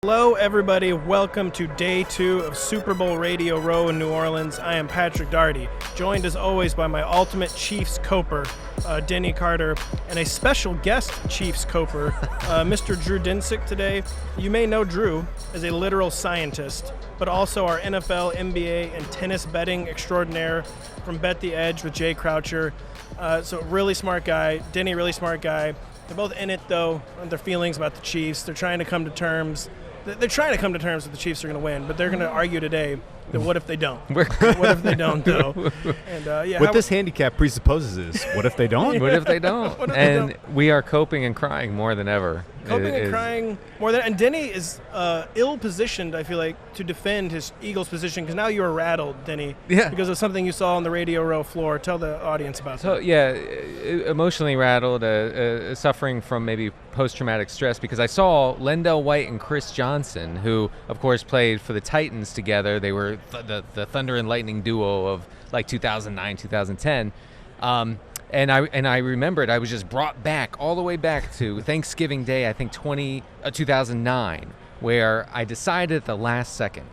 Hello, everybody. Welcome to day 2 of Super Bowl Radio Row in New Orleans. I am Patrick Daugherty, joined as always by my ultimate Chiefs coper, Denny Carter, and a special guest Chiefs coper, Mr. Drew Dinsick today. You may know Drew as a literal scientist, but also our NFL, NBA, and tennis betting extraordinaire from Bet the Edge with Jay Croucher. So really smart guy. Denny, really smart guy. They're both in it, though, on their feelings about the Chiefs. They're trying to come to terms. They're trying to come to terms that the Chiefs are going to win, but they're going to argue today that what if they don't? What if they don't, though? And, what this handicap presupposes is, what if they don't? What if they don't? We are coping and crying more than ever. Crying more than, and Denny is ill-positioned, I feel like, to defend his Eagles position, because now you are rattled, Denny, because of something you saw on the Radio Row floor. Tell the audience about that. So, emotionally rattled, suffering from maybe post-traumatic stress, because I saw Lendell White and Chris Johnson, who, of course, played for the Titans together. They were the Thunder and Lightning duo of, like, 2009, 2010. And I remembered I was just brought back all the way back to Thanksgiving Day, I think 2009, where I decided at the last second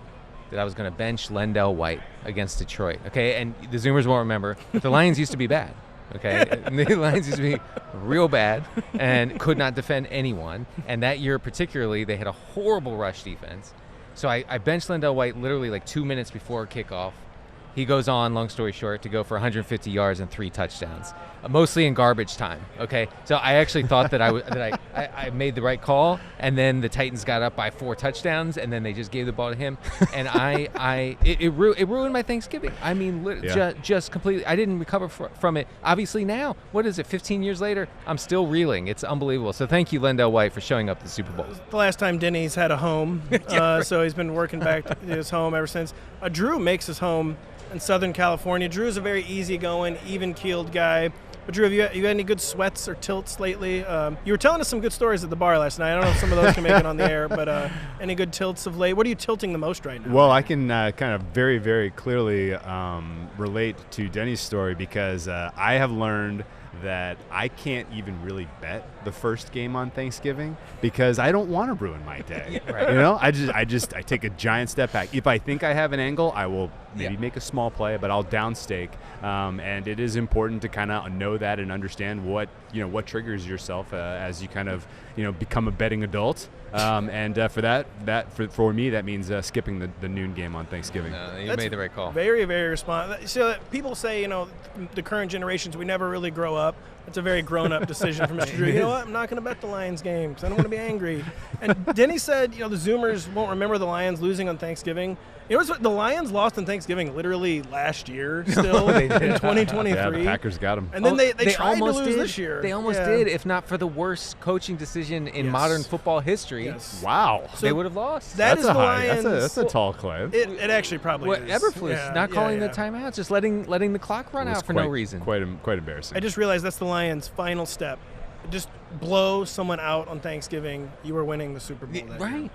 that I was going to bench Lendell White against Detroit. Okay, and the Zoomers won't remember, but the Lions used to be bad. Okay, the Lions used to be real bad and could not defend anyone. And that year particularly, they had a horrible rush defense. So I benched Lendell White literally like 2 minutes before kickoff. He goes on, long story short, to go for 150 yards and 3 touchdowns, mostly in garbage time. Okay, so I actually thought that I made the right call, and then the Titans got up by 4 touchdowns, and then they just gave the ball to him, and it ruined my Thanksgiving. I mean, just completely. I didn't recover from it. Obviously now, what is it? 15 years later, I'm still reeling. It's unbelievable. So thank you, Lendell White, for showing up at the Super Bowl. The last time Denny's had a home, so he's been working back to his home ever since. Drew makes his home in Southern California. Drew is a very easygoing, even-keeled guy. But Drew, have you had any good sweats or tilts lately? You were telling us some good stories at the bar last night. I don't know if some of those can make it on the air, but any good tilts of late? What are you tilting the most right now? Well, I can kind of very, very clearly relate to Denny's story, because I have learned that I can't even really bet the first game on Thanksgiving because I don't want to ruin my day. Right. You know, I take a giant step back. If I think I have an angle, I will maybe make a small play, but I'll downstake. And it is important to kind of know that and understand what triggers yourself as you kind of become a betting adult. For me, that means skipping the noon game on Thanksgiving. You made the right call. Very, very responsible. So people say, the current generations, we never really grow up. It's a very grown-up decision from Mr. Drew. You know what? I'm not going to bet the Lions game because I don't want to be angry. And Denny said, the Zoomers won't remember the Lions losing on Thanksgiving. You know what? The Lions lost on Thanksgiving literally last year still in 2023. Yeah, the Packers got them. And then they tried to lose this year. They almost did, if not for the worst coaching decision in modern football history. Yes. Wow. So they would have lost. That's the Lions. That's a tall claim. It actually probably is. Eberflus, not calling the timeouts, just letting the clock run out for no reason. Quite embarrassing. I just realized that's the Lions' final step. Just blow someone out on Thanksgiving. You were winning the Super Bowl that year.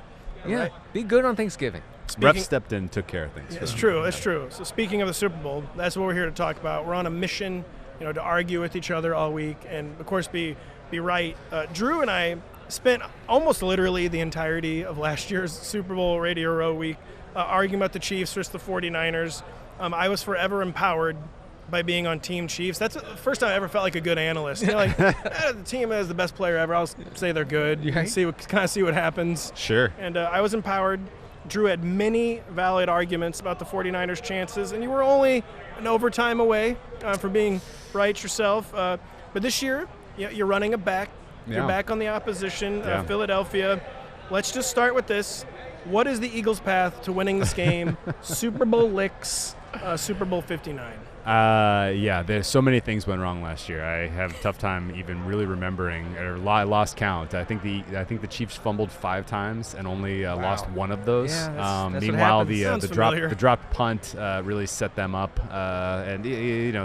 Yeah. Right. Be good on Thanksgiving. Ref stepped in, took care of things. Yeah, it's true. So speaking of the Super Bowl, that's what we're here to talk about. We're on a mission, to argue with each other all week and, of course, be right. Drew and I spent almost literally the entirety of last year's Super Bowl Radio Row week arguing about the Chiefs versus the 49ers. I was forever empowered by being on Team Chiefs. That's the first time I ever felt like a good analyst. The team has the best player ever. I'll say they're good. You can see what happens. Sure. And I was empowered. Drew had many valid arguments about the 49ers' chances, and you were only an overtime away from being right yourself. But this year, you're running a back. Yeah. You're back on the opposition, Philadelphia. Let's just start with this. What is the Eagles' path to winning this game? Super Bowl LIX, Super Bowl 59. There's so many things went wrong last year. I have a tough time even really remembering, or I lost count. I think the Chiefs fumbled 5 times and only lost one of those. Yeah, that's meanwhile, the dropped punt really set them up. And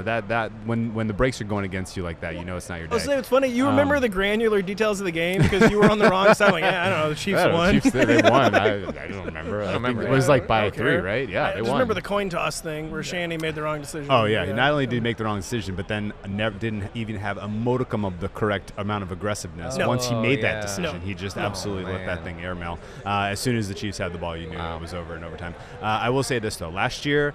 that when the breaks are going against you like that, it's not your day. It's funny. You remember the granular details of the game because you were on the wrong side. Like, I don't know. The Chiefs won. The Chiefs, they won. I don't remember. I remember. It was like by 3, right? Yeah, they won. I just remember the coin toss thing where Shanny made the wrong decision. Oh yeah. that. Not only did he make the wrong decision, but then didn't even have a modicum of the correct amount of aggressiveness. No. Once he made that Yeah. decision, No. he just No. absolutely let that thing airmail. As soon as the Chiefs had the ball, you knew it was over in overtime. I will say this, though. Last year,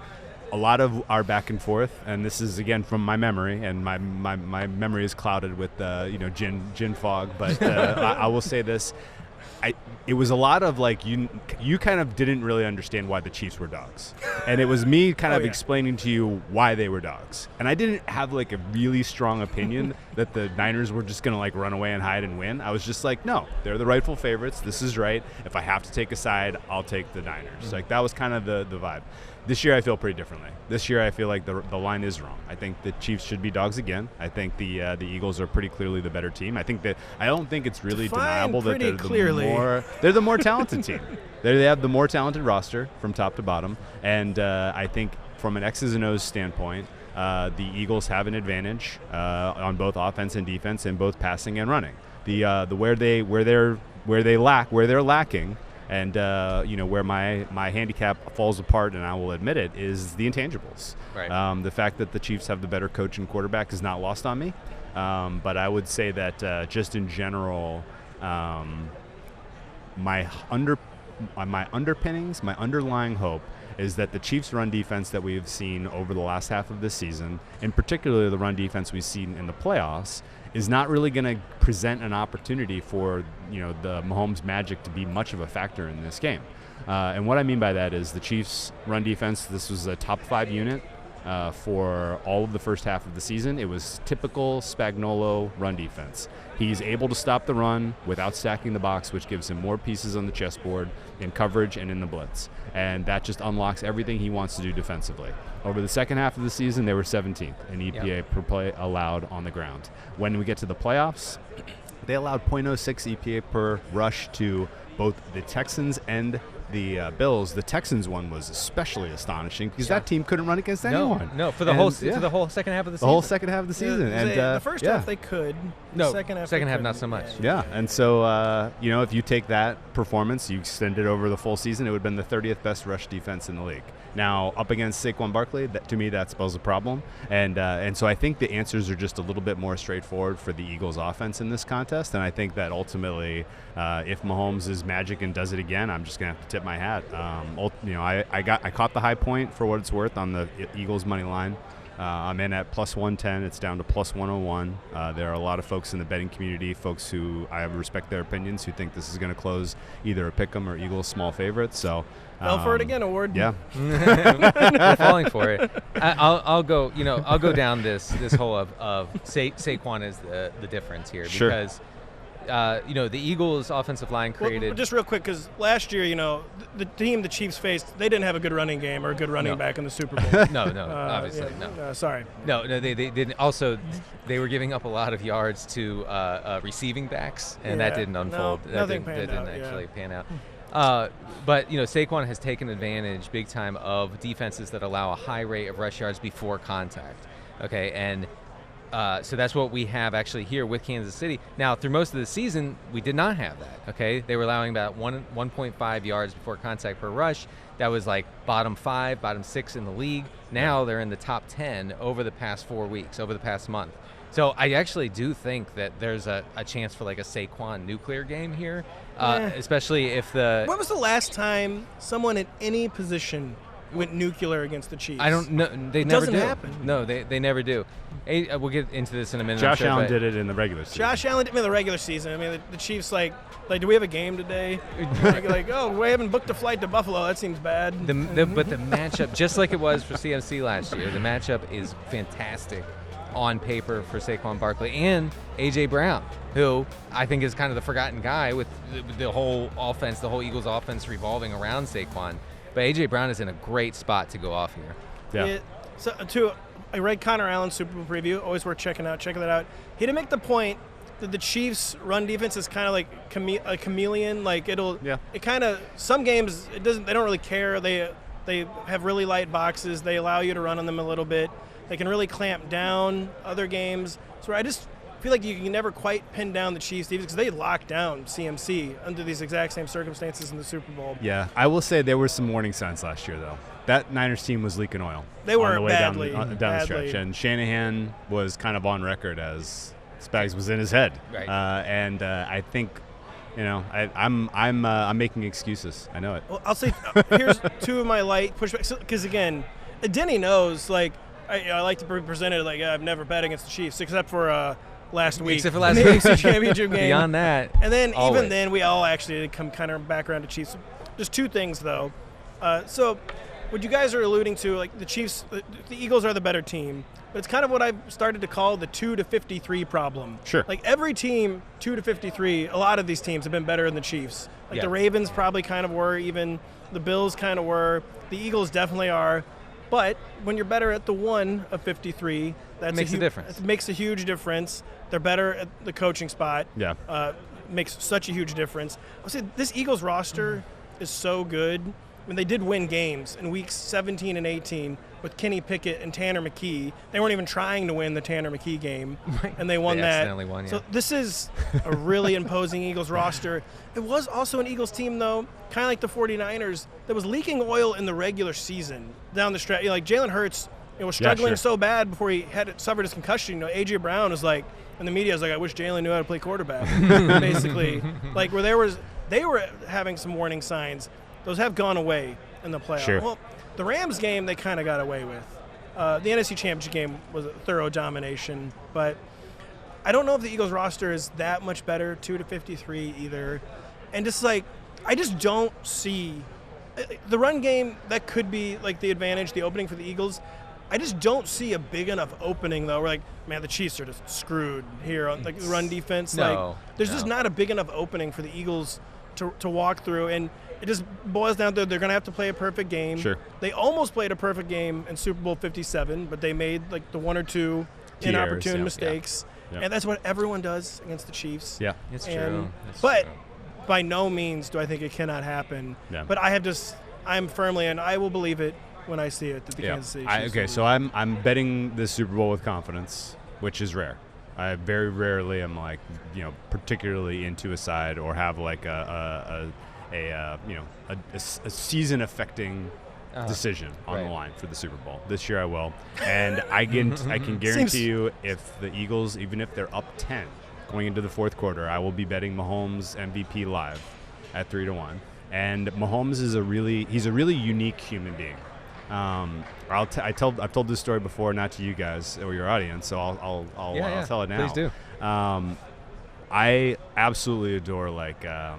a lot of our back and forth, and this is, again, from my memory, and my memory is clouded with, gin fog, but I will say this. It was a lot of like you kind of didn't really understand why the Chiefs were dogs, and it was me kind of explaining to you why they were dogs, and I didn't have like a really strong opinion that the Niners were just gonna like run away and hide and win. I was just like, no, they're the rightful favorites. This is right. If I have to take a side, I'll take the Niners. Like that was kind of the vibe. This year I feel pretty differently. This year I feel like the line is wrong. I think the Chiefs should be dogs again. I think the Eagles are pretty clearly the better team. I don't think it's really deniable that they're the more talented team. They have the more talented roster from top to bottom, and I think from an X's and O's standpoint, the Eagles have an advantage on both offense and defense, in both passing and running. Where they're lacking. And where my handicap falls apart, and I will admit it, is the intangibles. Right. The fact that the Chiefs have the better coach and quarterback is not lost on me. But I would say that just in general, my underpinnings, my underlying hope is that the Chiefs' run defense that we've seen over the last half of this season, and particularly the run defense we've seen in the playoffs, is not really going to present an opportunity for the Mahomes magic to be much of a factor in this game. And what I mean by that is the Chiefs' run defense, this was a top 5 unit for all of the first half of the season. It was typical Spagnuolo run defense. He's able to stop the run without stacking the box, which gives him more pieces on the chessboard in coverage and in the blitz. And that just unlocks everything he wants to do defensively. Over the second half of the season, they were 17th in EPA per play allowed on the ground. When we get to the playoffs, they allowed 0.06 EPA per rush to both the Texans and the Bills. The Texans one was especially astonishing because that team couldn't run against anyone. No, for the whole second half of the season. The whole second half of the season. The first half they could. No, second half not so much. Yeah, and so if you take that performance, you extend it over the full season, it would have been the 30th best rush defense in the league. Now, up against Saquon Barkley, to me that spells a problem, and so I think the answers are just a little bit more straightforward for the Eagles' offense in this contest, and I think that ultimately, if Mahomes is magic and does it again, I'm just gonna have to tip my hat. I caught the high point for what it's worth on the Eagles money line. I'm in at plus 110. It's down to plus 101. There are a lot of folks in the betting community, folks who I respect their opinions, who think this is going to close either a pick'em or Eagles small favorite. So fell for it again, Award. Yeah, we're falling for it. I'll go. I'll go down this whole of Saquon is the difference here because. The Eagles' offensive line created. Well, just real quick, because last year, the team the Chiefs faced, they didn't have a good running game or a good running back in the Super Bowl. No, obviously, no. Sorry. No, they didn't. Also, they were giving up a lot of yards to receiving backs, and that didn't unfold. That didn't actually pan out. But Saquon has taken advantage big time of defenses that allow a high rate of rush yards before contact. Okay, and. So that's what we have actually here with Kansas City. Now, through most of the season, we did not have that, okay? They were allowing about 1.5 yards before contact per rush. That was like bottom 5, bottom 6 in the league. Now they're in the top 10 over the past 4 weeks, over the past month. So I actually do think that there's a chance for like a Saquon nuclear game here, especially if the... When was the last time someone at any position went nuclear against the Chiefs? I don't know. They never do. Doesn't happen. No, they never do. We'll get into this in a minute. Josh Allen did it in the regular season. Josh Allen did it in the regular season. I mean, the Chiefs, like, do we have a game today? We haven't booked a flight to Buffalo. That seems bad. But the matchup, just like it was for CMC last year, the matchup is fantastic on paper for Saquon Barkley and A.J. Brown, who I think is kind of the forgotten guy with the whole offense, the whole Eagles offense revolving around Saquon. But A.J. Brown is in a great spot to go off here. Yeah. I read Connor Allen's Super Bowl preview. Always worth checking out. Check that out. He did make the point that the Chiefs' run defense is kind of like a chameleon. Like it kind of some games they don't really care. They have really light boxes. They allow you to run on them a little bit. They can really clamp down other games. So feel like you can never quite pin down the Chiefs defense because they locked down CMC under these exact same circumstances in the Super Bowl. Yeah, I will say there were some warning signs last year, though. That Niners team was leaking oil. They were on the way badly, down the stretch, and Shanahan was kind of on record as Spags was in his head. Right. And I think, I'm making excuses. I know it. Well, I'll say here's two of my light pushbacks because again, Denny knows I like to present it like I've never bet against the Chiefs except for last week. Except for last in the week. AFC Championship game. Beyond that, and then always. even then we all actually did come kind of back around to Chiefs. Just two things though. So what you guys are alluding to, like the Chiefs, the Eagles are the better team, but it's kind of what I've started to call the 2-53 problem. Sure. Like every team, 2-53, a lot of these teams have been better than the Chiefs. Like the Ravens probably kind of were, even the Bills kind of were. The Eagles definitely are. But when you're better at the 1 of 53, that makes a difference. It makes a huge difference. They're better at the coaching spot. Yeah. Makes such a huge difference. I'll say this Eagles roster is so good. I mean, they did win games in weeks 17 and 18 with Kenny Pickett and Tanner McKee. They weren't even trying to win the Tanner McKee game, and they won They that. accidentally won, yeah. So this is a really imposing Eagles roster. It was also an Eagles team, though, kind of like the 49ers, that was leaking oil in the regular season down the stretch. Like Jalen Hurts was struggling so bad before he had suffered his concussion. A.J. Brown was like, and the media was like, I wish Jalen knew how to play quarterback, basically. Like where they were having some warning signs. Those have gone away in the playoffs. Sure. Well, the Rams game they kind of got away with. The NFC Championship game was a thorough domination, but I don't know if the Eagles roster is that much better, 2-53 either. And just I just don't see the run game that could be like the advantage, the opening for the Eagles. I just don't see a big enough opening though. We're like, man, the Chiefs are just screwed here on the run defense. There's just not a big enough opening for the Eagles to walk through, and it just boils down to they're going to have to play a perfect game. Sure. They almost played a perfect game in Super Bowl 57, but they made like the one or two Key inopportune errors, mistakes, Yeah. and that's what everyone does against the Chiefs. Yeah. It's And- true. It's but true. by no means do I think it cannot happen. Yeah. But I'm firmly, and I will believe it when I see it, that the Kansas City Chiefs will So I'm betting the Super Bowl with confidence, which is rare. I very rarely am particularly into a side or have like a season affecting decision on the line for the Super Bowl. This year I will, and I can guarantee you, if the Eagles, even if they're up 10 going into the fourth quarter, I will be betting Mahomes MVP live at 3-1. And Mahomes is a really unique human being. I've told this story before, not to you guys or your audience, so I'll tell it now. Please do. I absolutely adore adventure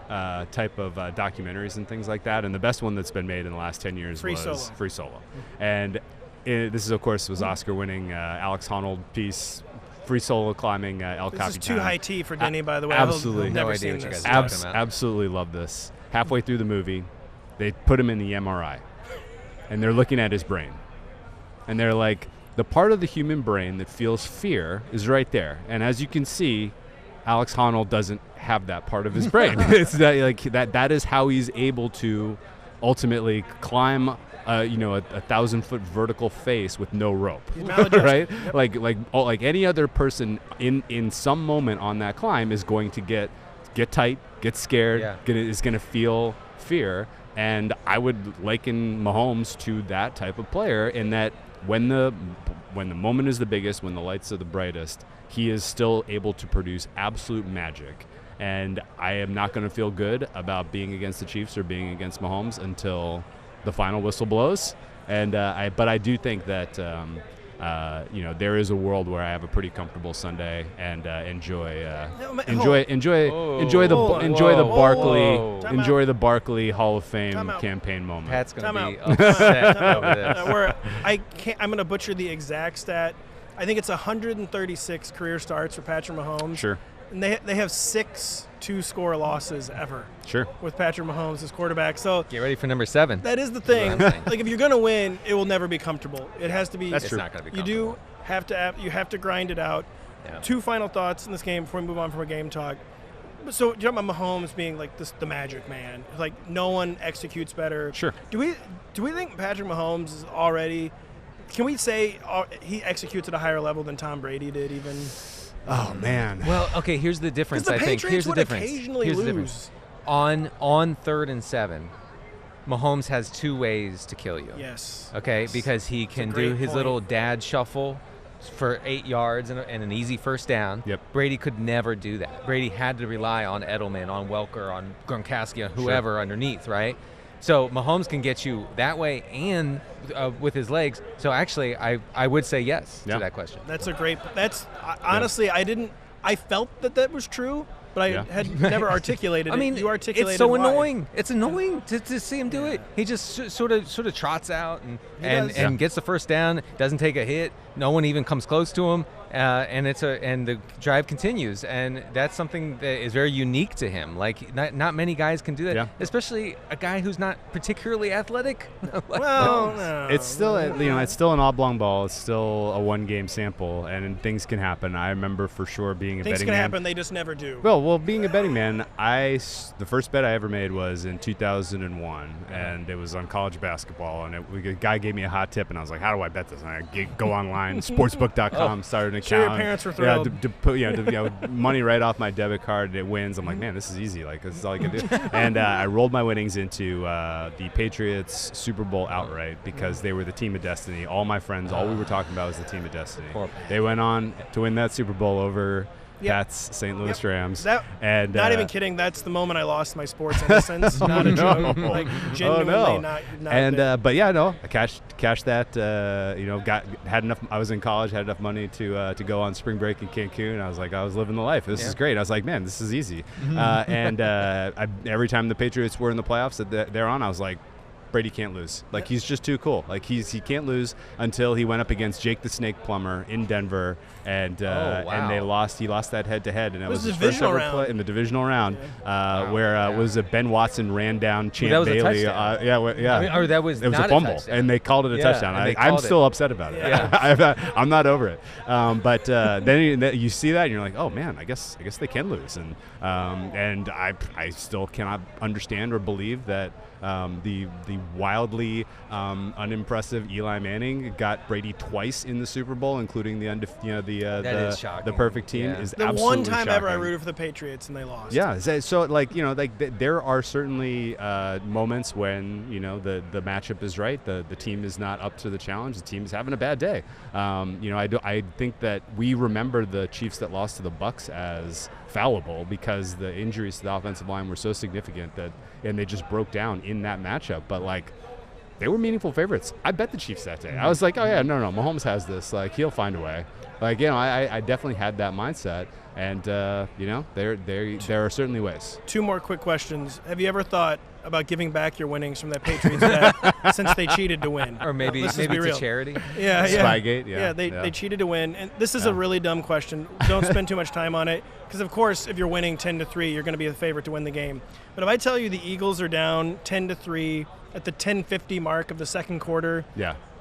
type of documentaries and things like that. And the best one that's been made in the last 10 years was Free Solo. And this is, of course, was Oscar-winning Alex Honnold piece. Free Solo climbing El Capitan. This is too high tea for Denny, by the way. Absolutely. I've never No idea seen what you this. guys are talking about. Absolutely love this. Halfway through the movie, they put him in the MRI, and they're looking at his brain. And they're like, the part of the human brain that feels fear is right there. And as you can see, Alex Honnold doesn't have that part of his brain. It's that is how he's able to ultimately climb a 1,000-foot vertical face with no rope, right? Yep. Like any other person in some moment on that climb is going to get tight, get scared, is going to feel fear. And I would liken Mahomes to that type of player in that when the moment is the biggest, when the lights are the brightest, he is still able to produce absolute magic. And I am not going to feel good about being against the Chiefs or being against Mahomes until the final whistle blows. And but I do think that there is a world where I have a pretty comfortable Sunday and enjoy the Barkley Hall of Fame campaign moment. Pat's going to be Time out. upset over this. I'm going to butcher the exact stat. I think it's 136 career starts for Patrick Mahomes. Sure. And they have 6 two-score losses ever. Sure. With Patrick Mahomes as quarterback. So Get ready for number 7. that is the thing. Like if you're going to win, it will never be comfortable. It has to be. That's It's true. not going to be You comfortable. do have to grind it out. Yeah. 2 final thoughts in this game before we move on from our game talk. So you're talking about Mahomes being like the magic man. Like no one executes better. Sure. Do we think Patrick Mahomes is already can we say he executes at a higher level than Tom Brady did even? Oh, man. Well, okay, here's the difference, Because the I think. Patriots Here's the would difference. occasionally Here's the lose. difference. On 3rd and 7, Mahomes has 2 ways to kill you. Yes. Okay, Yes. because he That's a can great do his point. little dad shuffle for 8 yards and an easy first down. Yep. Brady could never do that. Brady had to rely on Edelman, on Welker, on Gronkowski, on whoever underneath, right? So Mahomes can get you that way and with his legs. So actually, I would say yes to that question. That's a great. Honestly, I felt that was true, but I had never articulated it. I mean, you articulated it's so why. annoying. It's annoying to see him do it. He just sort of trots out and gets the first down. Doesn't take a hit. No one even comes close to him. And the drive continues, and that's something that is very unique to him. Like not many guys can do that, especially a guy who's not particularly athletic. No. It's still it's still an oblong ball. It's still a 1-game sample, and things can happen. I remember for sure being a Things betting can man. happen. They just never do. Well, being a betting man, the first bet I ever made was in 2001, and it was on college basketball. And a guy gave me a hot tip, and I was like, "How do I bet this?" And I go online, sportsbook.com, started an account. Sure, your parents were thrilled. To put money right off my debit card, and it wins. I'm like, man, this is easy. Like this is all I can do. And I rolled my winnings into the Patriots Super Bowl outright because they were the team of destiny. All my friends, all we were talking about was the team of destiny. They went on to win that Super Bowl over Pat's St. Louis Rams. Not even kidding. That's the moment I lost my sports innocence. Not a joke. Like genuinely not. I cashed that. Had enough. I was in college, had enough money to go on spring break in Cancun. I was living the life. This is great. I was like, man, this is easy. Every time the Patriots were in the playoffs that they're on, I was like, Brady can't lose. Like, he's just too cool. Like, he can't lose until he went up against Jake the Snake Plummer in Denver, and they lost. He lost that head-to-head, and it was his first ever play in the divisional round, was Ben Watson ran down Champ Bailey. That was it was not a fumble, touchdown. and they called it a touchdown. I'm still upset about it. I'm not over it. But then you see that, and you're like, oh man, I guess they can lose, and I still cannot understand or believe that the wildly unimpressive Eli Manning got Brady twice in the Super Bowl, including the perfect team is the absolutely one time shocking. ever I rooted for the Patriots and they lost. Yeah, so there are certainly moments when the matchup is right, the team is not up to the challenge, the team is having a bad day. I think that we remember the Chiefs that lost to the Bucs as fallible because the injuries to the offensive line were so significant and they just broke down in that matchup. But they were meaningful favorites. I bet the Chiefs that day. I was like, oh yeah, no, Mahomes has this. Like, he'll find a way. I definitely had that mindset, and there are certainly ways. 2 more quick questions. Have you ever thought about giving back your winnings from that Patriots bet since they cheated to win? Or maybe to charity? Yeah. Spygate, They cheated to win. And this is a really dumb question. Don't spend too much time on it because, of course, if you're winning 10-3, you're going to be the favorite to win the game. But if I tell you the Eagles are down 10-3 at the 10:50 mark of the second quarter,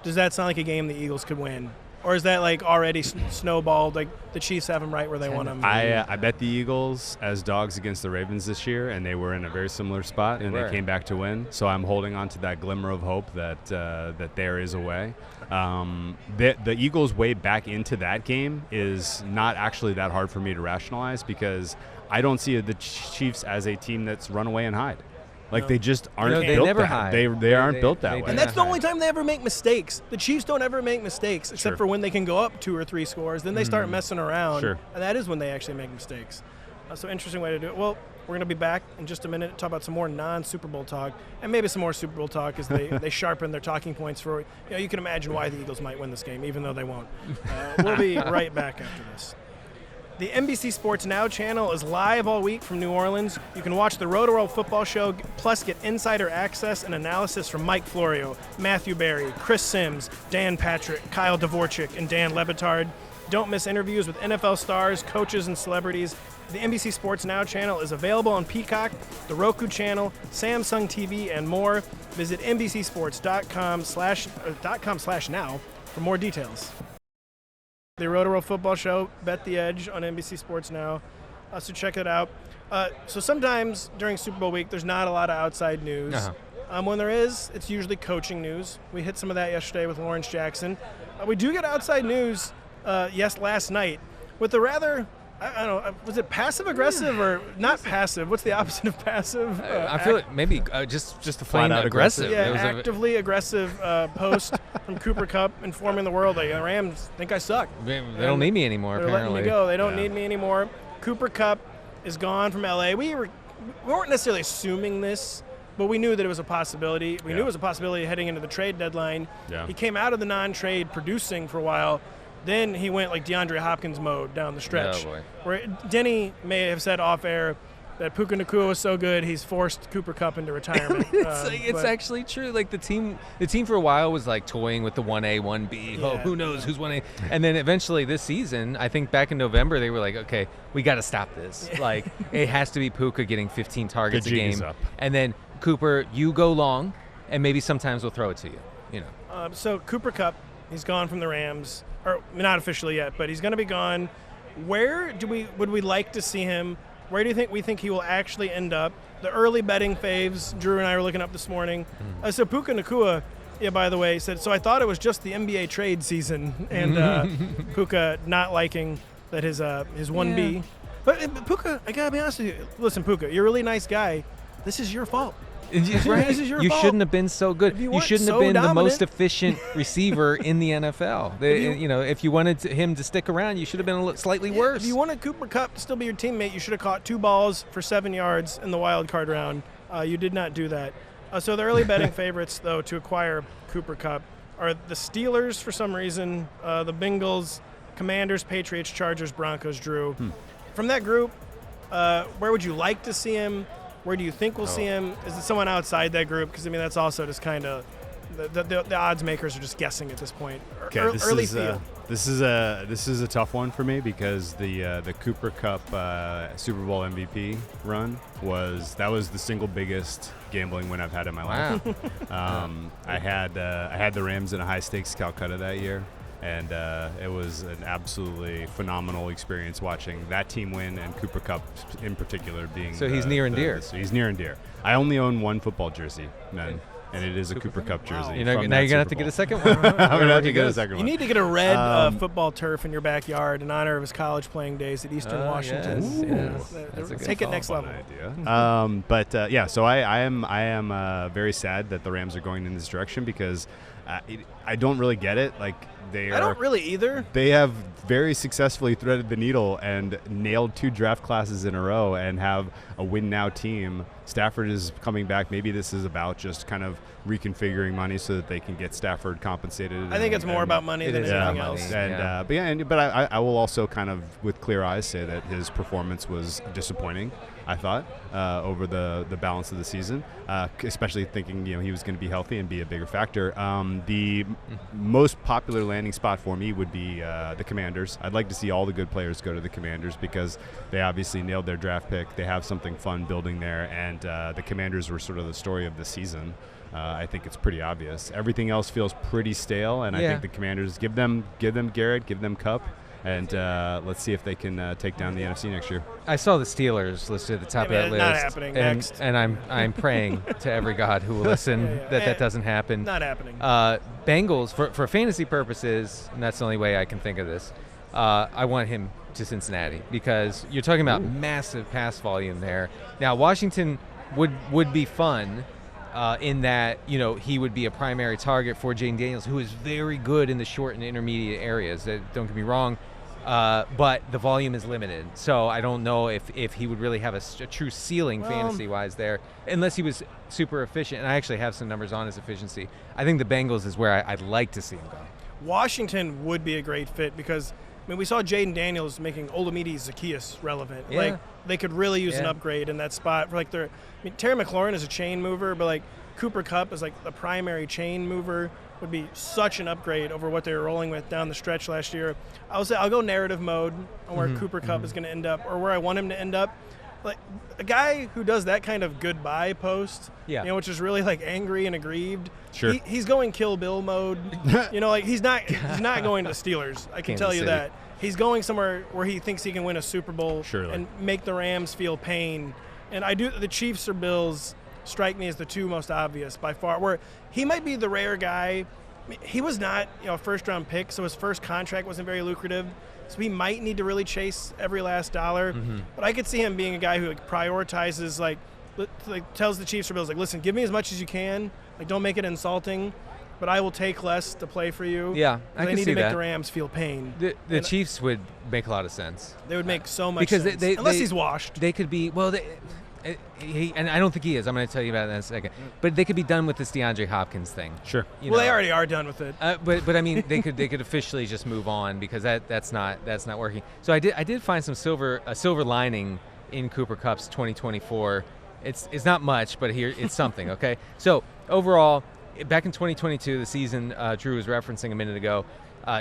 does that sound like a game the Eagles could win? Or is that already snowballed? Like the Chiefs have them right where they want them. I bet the Eagles as dogs against the Ravens this year, and they were in a very similar spot, and they came back to win. So I'm holding on to that glimmer of hope that there is a way. The Eagles' way back into that game is not actually that hard for me to rationalize because I don't see the Chiefs as a team that's run away and hide. They just aren't built never that. hide. They aren't built that way. And that's the only time they ever make mistakes. The Chiefs don't ever make mistakes except for when they can go up 2 or 3 scores. Then they start messing around. Sure. And that is when they actually make mistakes. So interesting way to do it. Well, we're going to be back in just a minute to talk about some more non-Super Bowl talk and maybe some more Super Bowl talk as they sharpen their talking points for, you can imagine why the Eagles might win this game, even though they won't. We'll be right back after this. The NBC Sports Now channel is live all week from New Orleans. You can watch the Rotoworld football show, plus get insider access and analysis from Mike Florio, Matthew Berry, Chris Sims, Dan Patrick, Kyle Dvorchak, and Dan Lebitard. Don't miss interviews with NFL stars, coaches, and celebrities. The NBC Sports Now channel is available on Peacock, the Roku channel, Samsung TV, and more. Visit NBCSports.com/now for more details. The Rotoworld football show, Bet the Edge on NBC Sports Now. So check it out. So sometimes during Super Bowl week, there's not a lot of outside news. When there is, it's usually coaching news. We hit some of that yesterday with Lawrence Jackson. We do get outside news, last night, with the rather, I don't know, was it passive-aggressive or not passive? What's the opposite of passive? I feel it maybe just a plain out aggressive. Yeah, It was actively aggressive post from Cooper Kupp informing the world that the Rams think I suck. They don't need me anymore, They're apparently. letting me go. They don't need me anymore. Cooper Kupp is gone from L.A. We weren't necessarily assuming this, but we knew that it was a possibility. We knew it was a possibility heading into the trade deadline. Yeah. He came out of the non-trade producing for a while. Then he went like DeAndre Hopkins mode down the stretch. Oh, boy. Where Denny may have said off air that Puka Nacua was so good he's forced Cooper Kupp into retirement. It's actually true. Like the team for a while was like toying with the 1A, 1B. Oh, who knows who's 1A? And then eventually this season, I think back in November, they were like, okay, we got to stop this. Like it has to be Puka getting 15 targets a game, and then Cooper, you go long, and maybe sometimes we'll throw it to you. You know. So Cooper Kupp, he's gone from the Rams, or not officially yet, but he's going to be gone. Where would we like to see him? Where do you think we think he will actually end up? The early betting faves, Drew and I were looking up this morning. So Puka Nacua, by the way, said, so I thought it was just the NBA trade season, and Puka not liking that his 1B. Yeah. But Puka, I got to be honest with you. Listen, Puka, you're a really nice guy. This is your fault. Right. This is your you fault. shouldn't have been so good. You You shouldn't so have been dominant. the most efficient receiver in the NFL. If you wanted him to stick around, you should have been slightly worse. If you wanted Cooper Kupp to still be your teammate, you should have caught 2 balls for 7 yards in the wild card round. You did not do that. So the early betting favorites, though, to acquire Cooper Kupp are the Steelers for some reason, the Bengals, Commanders, Patriots, Chargers, Broncos, Drew. From that group, where would you like to see him? Where do you think we'll see him? Is it someone outside that group? Because, I mean, that's also just kind of the odds makers are just guessing at this point. Okay, Early field. this is a tough one for me because the Cooper Kupp Super Bowl MVP run was the single biggest gambling win I've had in my life. I had the Rams in a high stakes Calcutta that year. And it was an absolutely phenomenal experience watching that team win and Cooper Kupp in particular being. So he's near and dear. He's near and dear. I only own one football jersey, men, and it is a Cooper Kupp jersey. Now you're going to have to get a second one. I'm going to have to get a second You one. need to get a red football turf in your backyard in honor of his college playing days at Eastern Washington. Yes. That's a good Take it call. next level. Idea. So I am very sad that the Rams are going in this direction because I don't really get it. Like I don't really either. They have very successfully threaded the needle and nailed 2 draft classes in a row and have a win now team. Stafford is coming back. Maybe this is about just kind of reconfiguring money so that they can get Stafford compensated. I think it's more about money than anything else. But I will also kind of with clear eyes say that his performance was disappointing. I thought over the balance of the season, especially thinking he was going to be healthy and be a bigger factor. The most popular landing spot for me would be the Commanders. I'd like to see all the good players go to the Commanders because they obviously nailed their draft pick. They have something fun building there, and the Commanders were sort of the story of the season. I think it's pretty obvious. Everything else feels pretty stale, and I think the Commanders give them Garrett, give them Kupp. And let's see if they can take down the NFC next year. I saw the Steelers listed at the top of that list. Not happening. Next. And I'm praying to every God who will listen that doesn't happen. Not happening. Bengals, for fantasy purposes, and that's the only way I can think of this, I want him to Cincinnati because you're talking about massive pass volume there. Now, Washington would be fun in that, he would be a primary target for Jayden Daniels, who is very good in the short and intermediate areas. Don't get me wrong. But the volume is limited. So I don't know if he would really have a true ceiling fantasy-wise there, unless he was super efficient. And I actually have some numbers on his efficiency. I think the Bengals is where I'd like to see him go. Washington would be a great fit because, we saw Jayden Daniels making Olamide Zaccheaus relevant. Yeah. Like, they could really use an upgrade in that spot. For Terry McLaurin is a chain mover, but Cooper Kupp is the primary chain mover. Would be such an upgrade over what they were rolling with down the stretch last year. I'll go narrative mode on where Cooper Kupp is going to end up or where I want him to end up. A guy who does that kind of goodbye post, which is really angry and aggrieved. Sure. He's going Kill Bill mode. He's not going to the Steelers. I can tell you that. He's going somewhere where he thinks he can win a Super Bowl and make the Rams feel pain. And the Chiefs or Bills, strike me as the two most obvious by far. Where he might be the rare guy. He was not, a first-round pick, so his first contract wasn't very lucrative. So he might need to really chase every last dollar. Mm-hmm. But I could see him being a guy who prioritizes, tells the Chiefs or Bills, listen, give me as much as you can. Don't make it insulting, but I will take less to play for you. Yeah, I can need see to make that. the Rams feel pain. The Chiefs would make a lot of sense. They would make so much because sense. Unless he's washed. They could be and I don't think he is. I'm going to tell you about that in a second. But they could be done with this DeAndre Hopkins thing. Sure. They already are done with it. But I mean, they could officially just move on because that's not working. So I did find some silver lining in Cooper Kupp's 2024. It's not much, but here it's something. Okay. So overall, back in 2022, the season Drew was referencing a minute ago,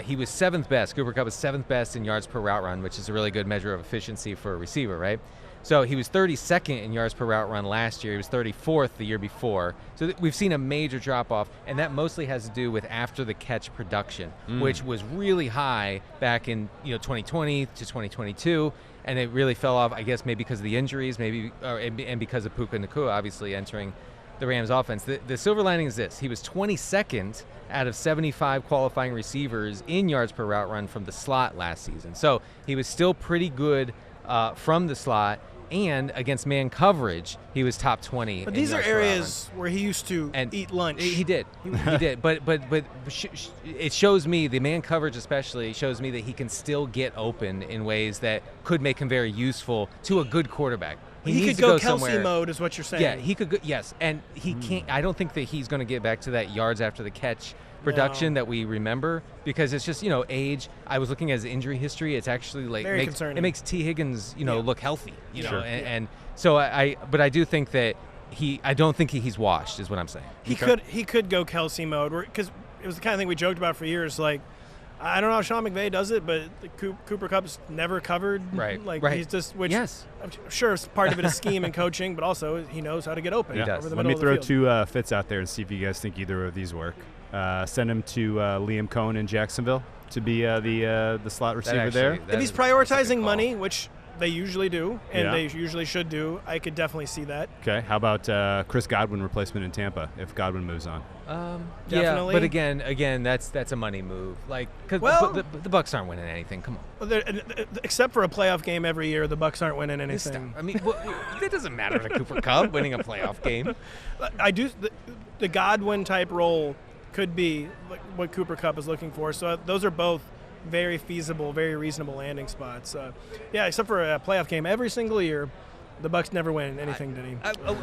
he was 7th best. Cooper Kupp was 7th best in yards per route run, which is a really good measure of efficiency for a receiver, right? So he was 32nd in yards per route run last year. He was 34th the year before. So we've seen a major drop-off, and that mostly has to do with after-the-catch production, which was really high back in 2020 to 2022, and it really fell off, I guess, maybe because of the injuries, and because of Puka Nacua obviously entering the Rams offense. The silver lining is this. He was 22nd out of 75 qualifying receivers in yards per route run from the slot last season. So he was still pretty good from the slot, and against man coverage, he was top 20. But these are areas where he used to eat lunch. He did. He did. But it shows me, the man coverage especially, shows me that he can still get open in ways that could make him very useful to a good quarterback. He could go Kelsey mode, is what you're saying. Yeah, he could go, yes. And he can't. I don't think that he's going to get back to that yards after the catch production that we remember, because it's just age. I was looking at his injury history. It's actually very concerning. It makes T. Higgins look healthy. Sure. And so but I do think that I don't think he's washed, is what I'm saying. He could go Kelsey mode, because it was the kind of thing we joked about for years. I don't know how Sean McVay does it, but Cooper Kupp's never covered. Right. He's just, yes. I'm sure part of it is scheme and coaching, but also he knows how to get open. He does. Over the Let middle me of the throw field. two fits out there and see if you guys think either of these work. Send him to Liam Cohen in Jacksonville to be the slot receiver there. If he's prioritizing money, which they usually do, and they usually should do, I could definitely see that. Okay. How about Chris Godwin replacement in Tampa if Godwin moves on? Definitely. But again, that's a money move. Because the Bucs aren't winning anything. Come on. Except for a playoff game every year, the Bucs aren't winning anything. I mean, that doesn't matter to Cooper Kupp winning a playoff game. I do. The Godwin type role could be what Cooper Kupp is looking for. So those are both very feasible, very reasonable landing spots. Except for a playoff game every single year, the Bucs never win anything, Denny.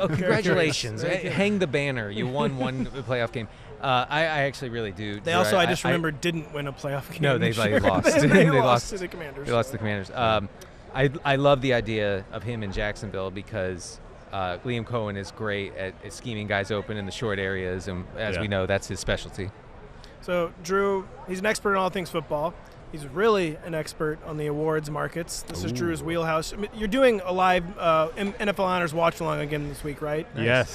Congratulations. Hang the banner. You won one playoff game. I actually really do. They also, I just remember, didn't win a playoff game. No, they lost. they lost to the Commanders. They lost to the Commanders. I love the idea of him in Jacksonville because Liam Cohen is great at scheming guys open in the short areas, and as we know, that's his specialty. So, Drew, he's an expert in all things football. He's really an expert on the awards markets. This is Drew's wheelhouse. I mean, you're doing a live NFL Honors watch-along again this week, right? Nice. Yes.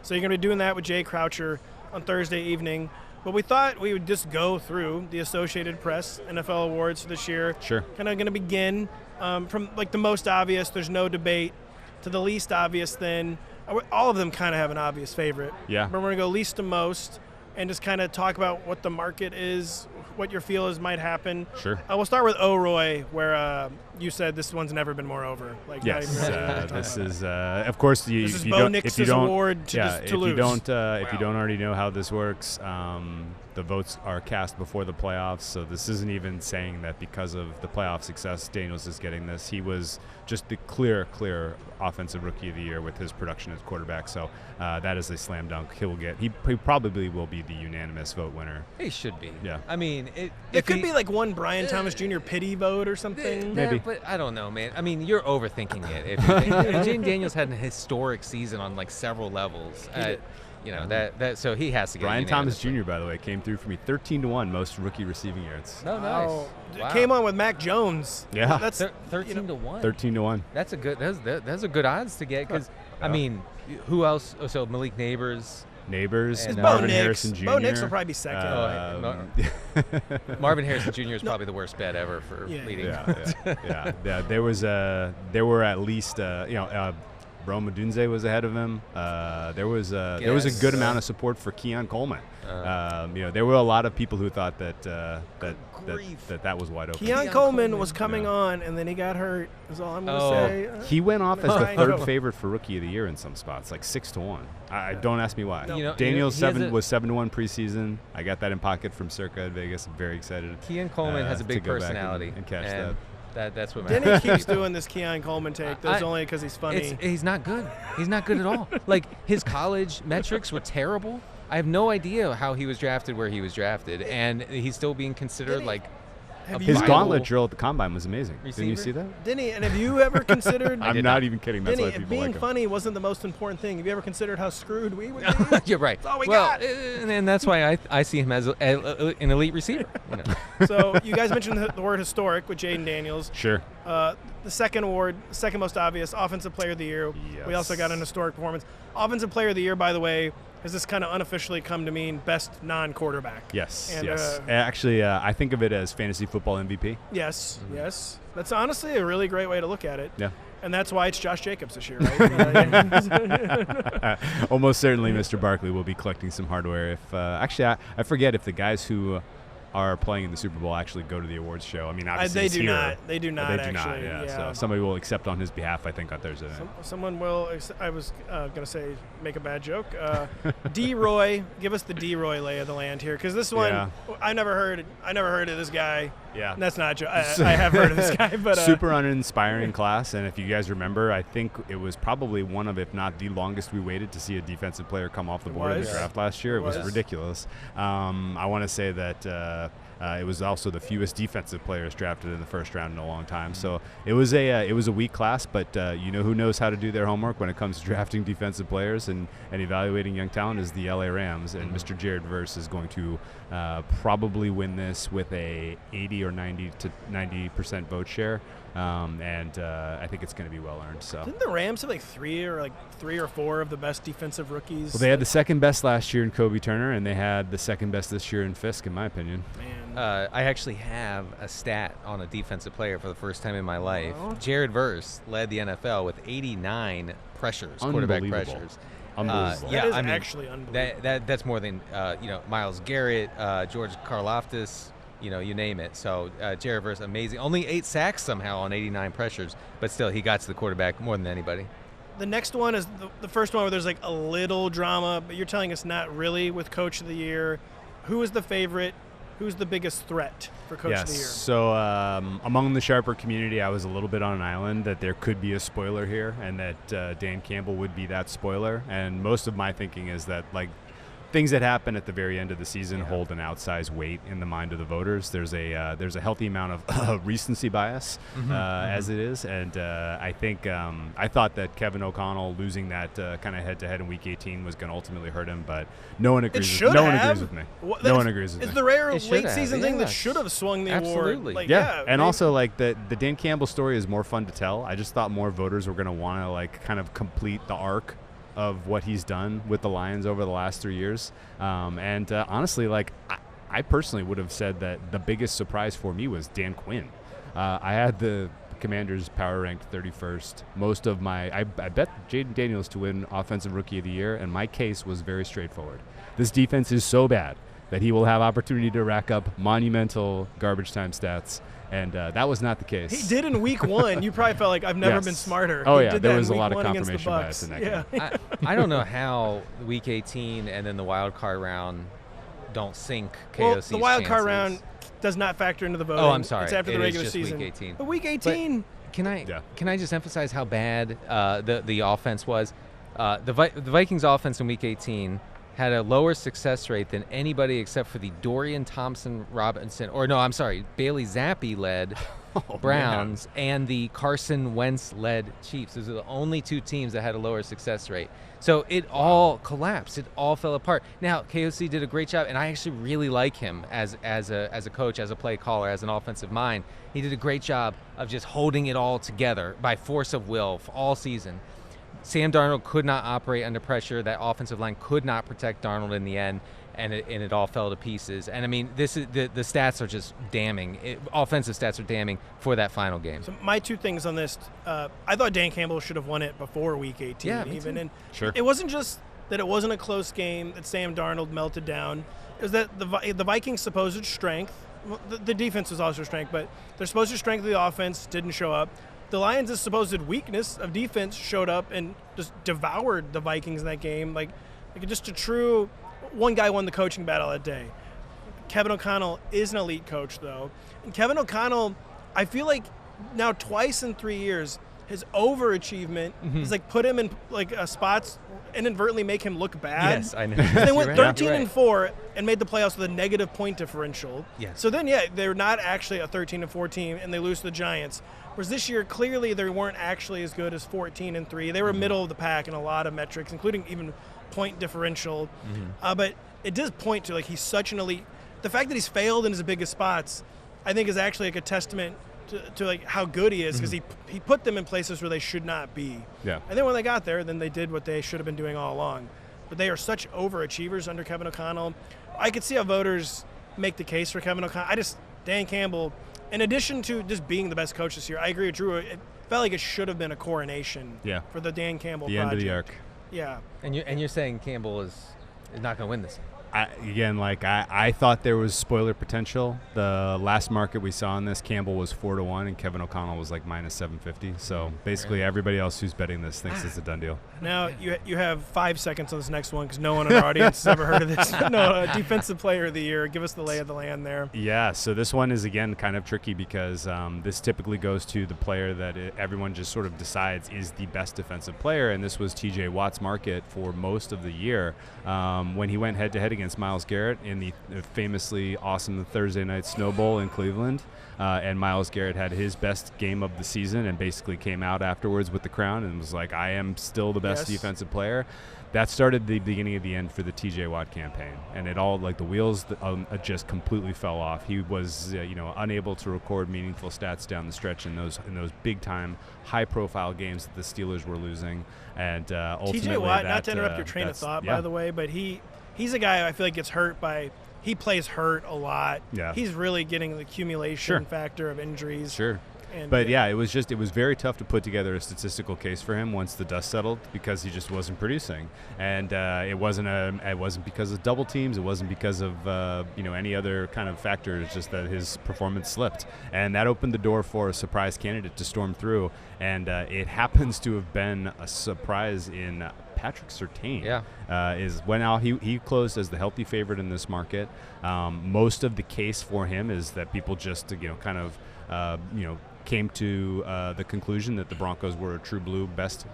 So you're going to be doing that with Jay Croucher on Thursday evening. But we thought we would just go through the Associated Press NFL awards for this year. Sure. Kind of going to begin from the most obvious, there's no debate, to the least obvious then. All of them kind of have an obvious favorite. Yeah. But we're going to go least to most and just kind of talk about what the market is, what your feel is might happen. Sure. We'll start with OROY, where you said this one's never been more over. Yes. This is, of course, this is Bo Nix's award to lose. If you don't already know how this works, the votes are cast before the playoffs, so this isn't even saying that because of the playoff success, Daniels is getting this. He was just the clear offensive rookie of the year with his production as quarterback, so that is a slam dunk. He probably will be the unanimous vote winner. He should be. Yeah. I mean, it could be like one Brian Thomas Jr. pity vote or something. Maybe. But I don't know, man. I mean, you're overthinking it. Jayden Daniels had a historic season on several levels. So he has to get Brian Thomas Jr., by the way, came through for me 13-1 most rookie receiving yards. Oh, nice. Wow. Came on with Mac Jones. Yeah. That's 13-1. 13-1. That's a good. That's a good odds to get because I mean, who else? So Malik Neighbors, and Marvin Harrison Jr. Bo Nix will probably be second. Marvin Harrison Jr. is probably the worst bet ever for leading. Yeah. There were at least Rome Odunze was ahead of him. There was a good amount of support for Keon Coleman. There were a lot of people who thought that was wide open. Keon Coleman was coming on, and then he got hurt. Is all I'm going to say. He went off as the third favorite for Rookie of the Year in some spots, like 6-1. Don't ask me why. Daniels was 7-1 preseason. I got that in pocket from Circa at Vegas. I'm very excited. Keon Coleman has a big personality and catch that. That's what matters. Denny keeps doing this Keon Coleman take. That's only because he's funny. He's not good. He's not good at all. Like, his college metrics were terrible. I have no idea how he was drafted where he was drafted, and he's still being considered his gauntlet drill at the combine was amazing. Receiver? Didn't you see that? Denny, and have you ever considered? I'm not even kidding. That's Denny, why people being like him. funny wasn't the most important thing. Have you ever considered how screwed we would be? You're right. That's all we got. And that's why I see him as an elite receiver. So you guys mentioned the word historic with Jayden Daniels. Sure. The second award, second most obvious, Offensive Player of the Year. Yes. We also got an historic performance. Offensive Player of the Year, by the way, has this kind of unofficially come to mean best non-quarterback. Yes, and, yes. Actually, I think of it as fantasy football MVP. Yes, yes. That's honestly a really great way to look at it. Yeah. And that's why it's Josh Jacobs this year, right? Almost certainly Mr. Barkley will be collecting some hardware. If I forget if the guys who are playing in the Super Bowl actually go to the awards show. I mean, obviously they he's do here. not. They do not. They do actually. not. Yeah. So somebody will accept on his behalf, I think, on Thursday night. Someone will. I was going to say make a bad joke. D-Roy, give us the D-Roy lay of the land here, because this one I never heard of this guy. Yeah, and that's not a joke. I have heard of this guy, but super uninspiring class. And if you guys remember, I think it was probably one of, if not the longest we waited to see a defensive player come off the board in the draft last year. It was ridiculous. I want to say that. It was also the fewest defensive players drafted in the first round in a long time. So it was a weak class, but who knows how to do their homework when it comes to drafting defensive players and evaluating young talent is the LA Rams. And Mr. Jared Verse is going to probably win this with a 80 or 90% vote share. I think it's going to be well earned. So didn't the Rams have three or four of the best defensive rookies? Well, they had the second best last year in Kobe Turner, and they had the second best this year in Fisk, in my opinion. Man. I actually have a stat on a defensive player for the first time in my life. Jared Verse led the NFL with 89 pressures, quarterback pressures. Unbelievable. That is actually unbelievable. That's more than Myles Garrett, George Karlaftis. You name it. So Jared Verse, amazing. Only 8 sacks somehow on 89 pressures, but still he got to the quarterback more than anybody. The next one is the first one where there's a little drama, but you're telling us not really with Coach of the Year. Who is the favorite? Who's the biggest threat for Coach of the Year? So among the Sharper community, I was a little bit on an island that there could be a spoiler here and that Dan Campbell would be that spoiler. And most of my thinking is that, things that happen at the very end of the season hold an outsized weight in the mind of the voters. There's a healthy amount of recency bias as it is, and I think I thought that Kevin O'Connell losing that kind of head-to-head in Week 18 was going to ultimately hurt him, but no one agrees. No one agrees with me. No one agrees with me. It's the rare late season thing that should have swung the Absolutely. award. And also the Dan Campbell story is more fun to tell. I just thought more voters were going to want to kind of complete the arc of what he's done with the Lions over the last 3 years. Honestly, I personally would have said that the biggest surprise for me was Dan Quinn. I had the Commanders power ranked 31st. I bet Jayden Daniels to win Offensive Rookie of the Year, and my case was very straightforward. This defense is so bad that he will have opportunity to rack up monumental garbage time stats. And that was not the case. He did in Week 1. You probably felt like I've never been smarter. Oh, he did there that was in a lot Week of 1 against confirmation bias in that game. I don't know how Week 18 and then the wild card round don't sink KOC's Well, the wild card chances. round does not factor into the voting. Oh, I'm sorry. It's after the It is regular just season. Week 18. But Week 18. Can I just emphasize how bad the offense was? The Vikings offense in Week 18 had a lower success rate than anybody except for the Dorian Thompson-Robinson, Bailey Zappi-led Browns and the Carson Wentz-led Chiefs. Those are the only two teams that had a lower success rate. So it all collapsed. It all fell apart. Now, KOC did a great job, and I actually really like him as a coach, as a play caller, as an offensive mind. He did a great job of just holding it all together by force of will all season. Sam Darnold could not operate under pressure. That offensive line could not protect Darnold in the end. and it all fell to pieces. And I mean, this is the stats are just damning. Offensive stats are damning for that final game. So my two things on this, I thought Dan Campbell should have won it before Week 18. Yeah, even. And sure. It wasn't just that it wasn't a close game, that Sam Darnold melted down. It was that the Vikings' supposed strength, well, the defense was also strength, but their supposed strength of the offense didn't show up. The Lions' supposed weakness of defense showed up and just devoured the Vikings in that game. Like just a true one guy won the coaching battle that day. Kevin O'Connell is an elite coach, though. And Kevin O'Connell, I feel like now twice in 3 years, his overachievement has like put him in like spots inadvertently make him look bad. Yes, I know. They went You're right. 13-4 and made the playoffs with a negative point differential. Yes. So then, they're not actually a 13-4 team, and they lose to the Giants. Whereas this year, clearly, they weren't actually as good as 14-3. They were middle of the pack in a lot of metrics, including even point differential. But it does point to, like, he's such an elite. The fact that he's failed in his biggest spots, I think, is actually like a testament to like how good he is, because he put them in places where they should not be. Yeah. And then when they got there, then they did what they should have been doing all along. But they are such overachievers under Kevin O'Connell. I could see how voters make the case for Kevin O'Connell. Dan Campbell, in addition to just being the best coach this year, I agree with Drew. It felt like it should have been a coronation for the Dan Campbell the project. end of the arc. Yeah. And you're saying Campbell is not going to win this. I thought there was spoiler potential. The last market we saw on this, Campbell was 4-1, and Kevin O'Connell was like minus 750. So basically, everybody else who's betting this thinks it's a done deal. Now you have 5 seconds on this next one, because no one in our audience has ever heard of this. Defensive Player of the Year. Give us the lay of the land there. Yeah, so this one is, again, kind of tricky because this typically goes to the player that everyone just sort of decides is the best defensive player, and this was T.J. Watt's market for most of the year when he went head-to-head against Myles Garrett in the famously awesome Thursday night Snow Bowl in Cleveland. And Myles Garrett had his best game of the season and basically came out afterwards with the crown and was like, I am still the best defensive player. That started the beginning of the end for the TJ Watt campaign, and it all, like, the wheels just completely fell off. He was unable to record meaningful stats down the stretch in those big time high profile games that the Steelers were losing. And ultimately, TJ Watt, not to interrupt your train of thought, by the way, but he's a guy I feel like gets hurt by. He plays hurt a lot. Yeah. He's really getting the accumulation factor of injuries. Sure. And but it was very tough to put together a statistical case for him once the dust settled, because he just wasn't producing, and it wasn't because of double teams, it wasn't because of any other kind of factor. It's just that his performance slipped, and that opened the door for a surprise candidate to storm through, and it happens to have been a surprise in Patrick Surtain. He closed as the healthy favorite in this market. Most of the case for him is that people just came to the conclusion that the Broncos were a true blue best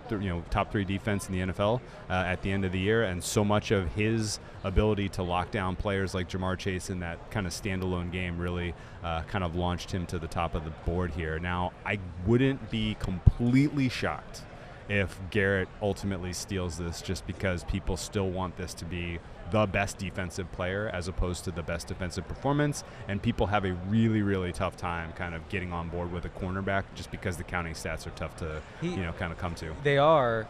top 3 defense in the NFL at the end of the year, and so much of his ability to lock down players like Jamar Chase in that kind of standalone game really kind of launched him to the top of the board here. Now, I wouldn't be completely shocked if Garrett ultimately steals this, just because people still want this to be the best defensive player as opposed to the best defensive performance, and people have a really, really tough time kind of getting on board with a cornerback just because the counting stats are tough to kind of come to. They are.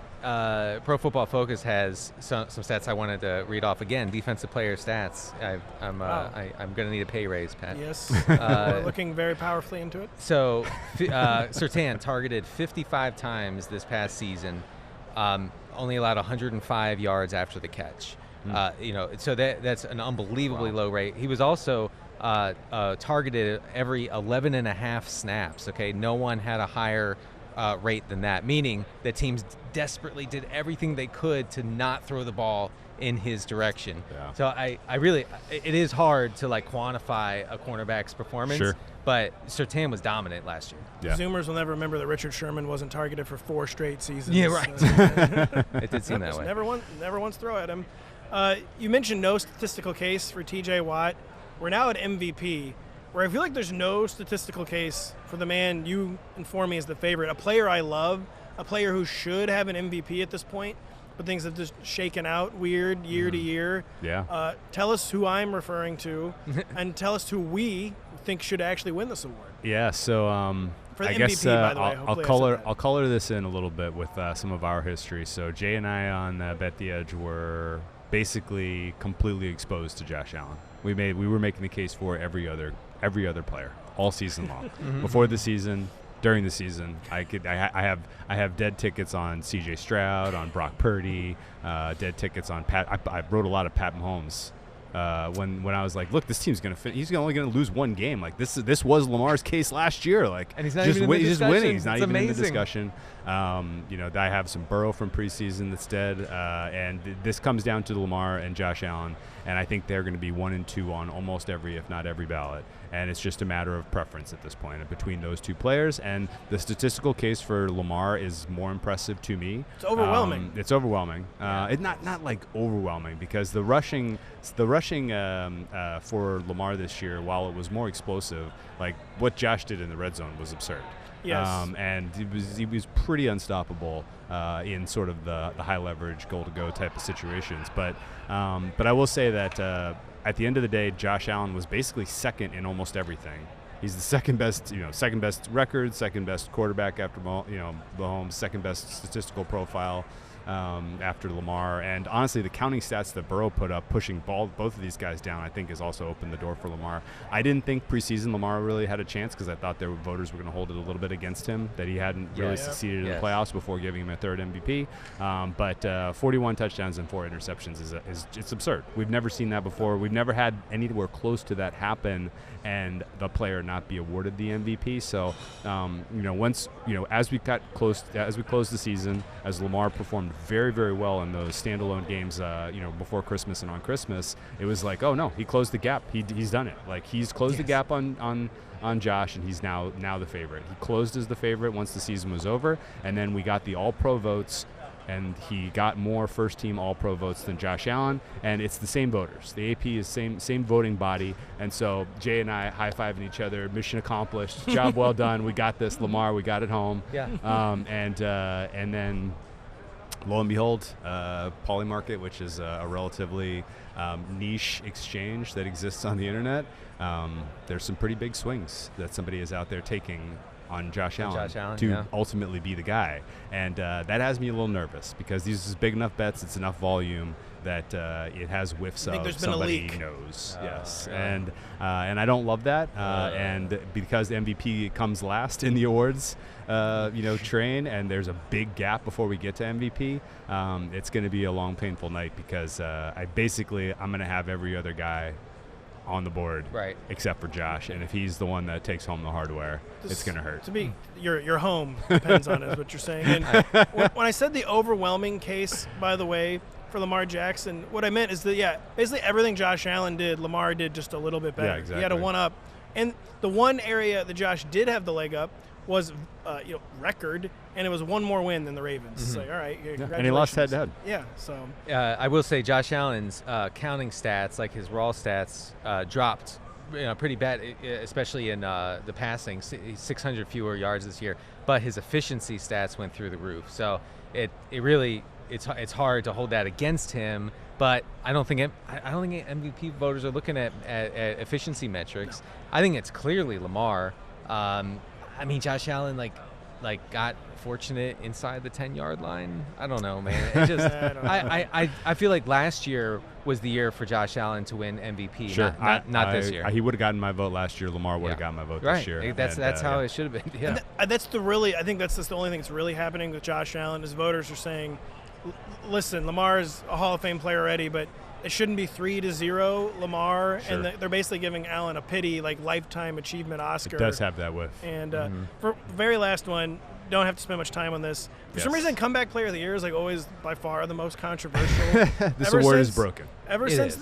Pro Football Focus has some stats I wanted to read off again. Defensive player stats. I'm going to need a pay raise, Pat. Yes, we're looking very powerfully into it. So Surtain targeted 55 times this past season, only allowed 105 yards after the catch. So that's an unbelievably low rate. He was also targeted every 11 and a half snaps. Okay, no one had a higher rate than that, meaning that teams desperately did everything they could to not throw the ball in his direction. Yeah. So it is hard to quantify a cornerback's performance. Sure. But Surtain was dominant last year. Yeah. Zoomers will never remember that Richard Sherman wasn't targeted for 4 straight seasons. Yeah, right. It did seem that way. Never once throw at him. You mentioned no statistical case for T.J. Watt. We're now at MVP, where I feel like there's no statistical case for the man you inform me is the favorite, a player I love, a player who should have an MVP at this point, but things have just shaken out weird year to year. Yeah. Tell us who I'm referring to, and tell us who we think should actually win this award. Yeah, so for the I MVP, guess by the way, I'll color this in a little bit with some of our history. So Jay and I on Bet the Edge were basically completely exposed to Josh Allen. We were making the case for every other player all season long. Before the season, during the season, I have dead tickets on C.J. Stroud, on Brock Purdy, dead tickets on Pat. I wrote a lot of Pat Mahomes. When I was like, look, this team's he's only gonna lose one game. Like this was Lamar's case last year. Like, and he's not even in the he's discussion. just winning. He's not it's even amazing. in the discussion. I have some Burrow from preseason that's dead, and this comes down to Lamar and Josh Allen, and I think they're going to be 1 and 2 on almost every, if not every, ballot. And it's just a matter of preference at this point between those two players. And the statistical case for Lamar is more impressive to me. It's overwhelming. It's overwhelming. It's not like overwhelming, because the rushing for Lamar this year, while it was more explosive, like what Josh did in the red zone was absurd. Yes. And he was pretty unstoppable in sort of the high leverage goal to go type of situations. But I will say that at the end of the day, Josh Allen was basically second in almost everything. He's the second best record, second best quarterback after Mahomes, second best statistical profile after Lamar. And honestly, the counting stats that Burrow put up, pushing both of these guys down, I think has also opened the door for Lamar. I didn't think preseason Lamar really had a chance, because I thought voters were going to hold it a little bit against him, that he hadn't really succeeded in the playoffs before giving him a third MVP. But 41 touchdowns and 4 interceptions it's absurd. We've never seen that before. We've never had anywhere close to that happen and the player not be awarded the MVP. So, as we closed the season, as Lamar performed very, very well in those standalone games, before Christmas and on Christmas, it was like, oh no, he closed the gap. He's done it. Like, he's closed the gap on Josh, and he's now the favorite. He closed as the favorite once the season was over, and then we got the All-Pro votes, and he got more first-team All-Pro votes than Josh Allen, and it's the same voters. The AP is same voting body, and so Jay and I high-fiving each other, mission accomplished, job well done, we got this, Lamar, we got it home. Yeah. And then, lo and behold, Polymarket, which is a relatively niche exchange that exists on the internet, there's some pretty big swings that somebody is out there taking on Josh Allen to ultimately be the guy. And that has me a little nervous, because these are big enough bets, it's enough volume that it has whiffs of somebody knows. Yes. Yeah. And I don't love that. And because MVP comes last in the awards train, and there's a big gap before we get to MVP, it's going to be a long, painful night, because I'm going to have every other guy on the board, right, except for Josh, and if he's the one that takes home the hardware, it's going to hurt. To me, your home depends on it, is what you're saying. And when I said the overwhelming case, by the way, for Lamar Jackson, what I meant is that, basically everything Josh Allen did, Lamar did just a little bit better. Yeah, exactly. He had a one-up. And the one area that Josh did have the leg up was record, and it was one more win than the Ravens. It's like, all right, congratulations. And he lost head-to-head. Yeah, so. I will say Josh Allen's counting stats, like his raw stats, dropped pretty bad, especially in the passing, 600 fewer yards this year. But his efficiency stats went through the roof. So it really it's hard to hold that against him. But I don't think MVP voters are looking at efficiency metrics. No. I think it's clearly Lamar. Josh Allen got fortunate inside the 10-yard line. I don't know, man. It just I feel like last year was the year for Josh Allen to win MVP. Sure. Not this year. He would have gotten my vote last year. Lamar would have gotten my vote this year. That's how it should have been. Yeah. I think that's just the only thing that's really happening with Josh Allen is voters are saying, listen, Lamar is a Hall of Fame player already, but it shouldn't be 3-0 Lamar, sure. And they're basically giving Allen a pity, lifetime achievement Oscar. It does have that whiff. And for very last one, don't have to spend much time on this. For some reason, comeback player of the year is always by far the most controversial. This award is broken. Ever since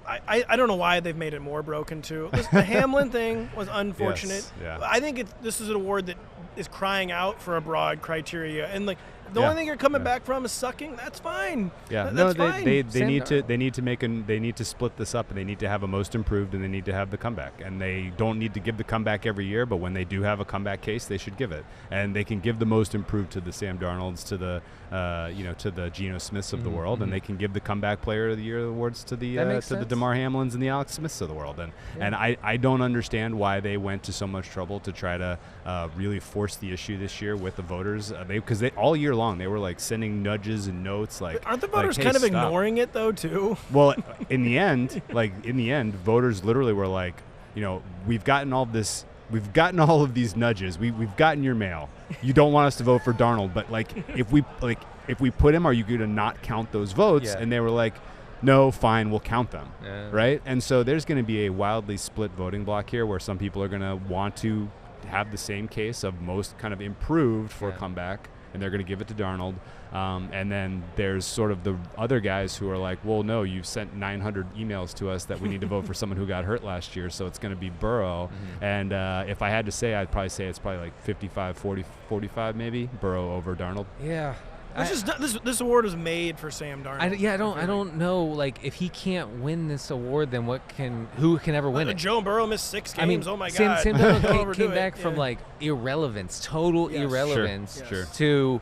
I don't know why they've made it more broken too. The Hamlin thing was unfortunate. Yes, I think this is an award that is crying out for a broad criteria, and the only thing you're coming back from is sucking. That's fine. Yeah, that's fine. They need to split this up, and they need to have a most improved, and they need to have the comeback, and they don't need to give the comeback every year. But when they do have a comeback case, they should give it, and they can give the most improved to the Sam Darnolds, to the to the Geno Smiths of the world, and they can give the comeback player of the year awards to the DeMar Hamlins and the Alex Smiths of the world. And I don't understand why they went to so much trouble to try to really force the issue this year with the voters, because all year long. They were like sending nudges and notes. Like, aren't the voters hey, kind of stop. ignoring it though too? Well, in the end, voters literally were like, we've gotten all of these nudges. We've gotten your mail. You don't want us to vote for Darnold, but if we put him, are you going to not count those votes? Yeah. And they were like, no, fine, we'll count them, Yeah. right? And so there's going to be a wildly split voting block here where some people are going to want to have the same case of most kind of improved for a comeback, and they're going to give it to Darnold. And then there's sort of the other guys who are like, well, no, you've sent 900 emails to us that we need to vote for someone who got hurt last year, so it's going to be Burrow. And if I had to say, I'd probably say it's probably like 55, 40, 45 maybe, Burrow over Darnold. Yeah. This award was made for Sam Darnold. I don't know. Like, if he can't win this award, then who can ever win it? Joe Burrow missed 6 games. Oh my God! Sam Darnold came back from like irrelevance, total irrelevance, Sure. to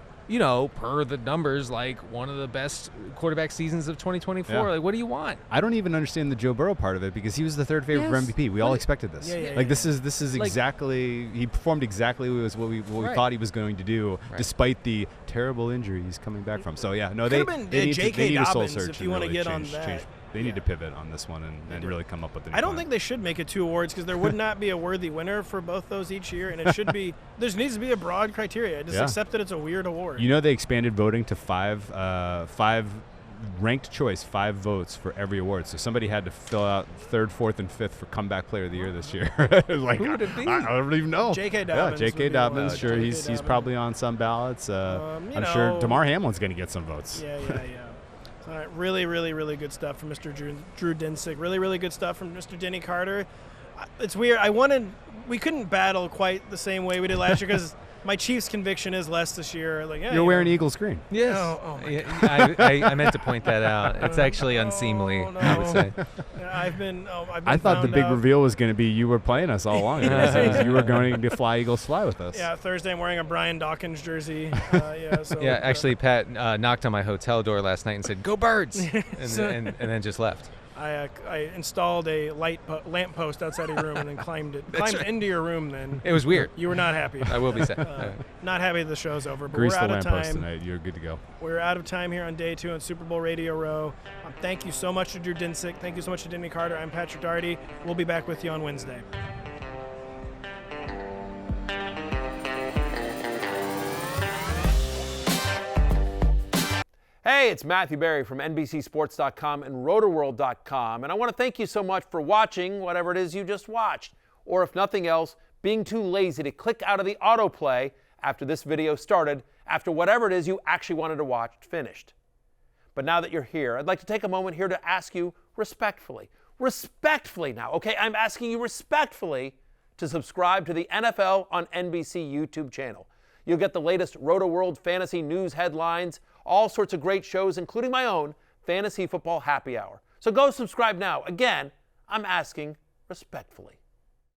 per the numbers, like one of the best quarterback seasons of 2024. Yeah. Like, what do you want? I don't even understand the Joe Burrow part of it because he was the third favorite for MVP. We all expected this. This is exactly he performed exactly what we thought he was going to do, despite the terrible injuries coming back from. So they need a soul search if you want to get on that. Change. They need to pivot on this one and really come up with a new I don't plan. think they should make it 2 awards because there would not be a worthy winner for both those each year, and it should be there needs to be a broad criteria. Just accept that it's a weird award. They expanded voting to five ranked choice, 5 votes for every award. So somebody had to fill out 3rd, 4th, and 5th for comeback player of the year this year. Like, who would it be? I don't even know. J.K. Dobbins. Yeah, J.K. Dobbins. Sure, he's probably on some ballots. I'm sure Damar Hamlin's going to get some votes. Yeah. All right, really, really, really good stuff from Mr. Drew Dinsick. Really, really good stuff from Mr. Denny Carter. It's weird. We couldn't battle quite the same way we did last year because my Chiefs conviction is less this year. Like, You're wearing Eagles green. Yes. Oh my God. I meant to point that out. It's actually unseemly, I would say. I've been I thought the big reveal was going to be you were playing us all along. You were going to fly Eagles fly with us. Yeah, Thursday I'm wearing a Brian Dawkins jersey. Actually, Pat knocked on my hotel door last night and said, "Go Birds," and then just left. I installed a lamp post outside of your room and then climbed into your room. Then it was weird. You were not happy. I will be sad. Not happy the show's over, but Grease we're out the of lamp post time. tonight. You're good to go. We're out of time here on day 2 on Super Bowl Radio Row. Thank you so much to Drew Dinsick. Thank you so much to Denny Carter. I'm Patrick Daugherty. We'll be back with you on Wednesday. Hey, it's Matthew Berry from NBCSports.com and Rotoworld.com, and I want to thank you so much for watching whatever it is you just watched, or if nothing else, being too lazy to click out of the autoplay after this video started, after whatever it is you actually wanted to watch finished. But now that you're here, I'd like to take a moment here to ask you respectfully now, okay? I'm asking you respectfully to subscribe to the NFL on NBC YouTube channel. You'll get the latest Rotoworld fantasy news headlines, all sorts of great shows, including my own Fantasy Football Happy Hour. So go subscribe now. Again, I'm asking respectfully.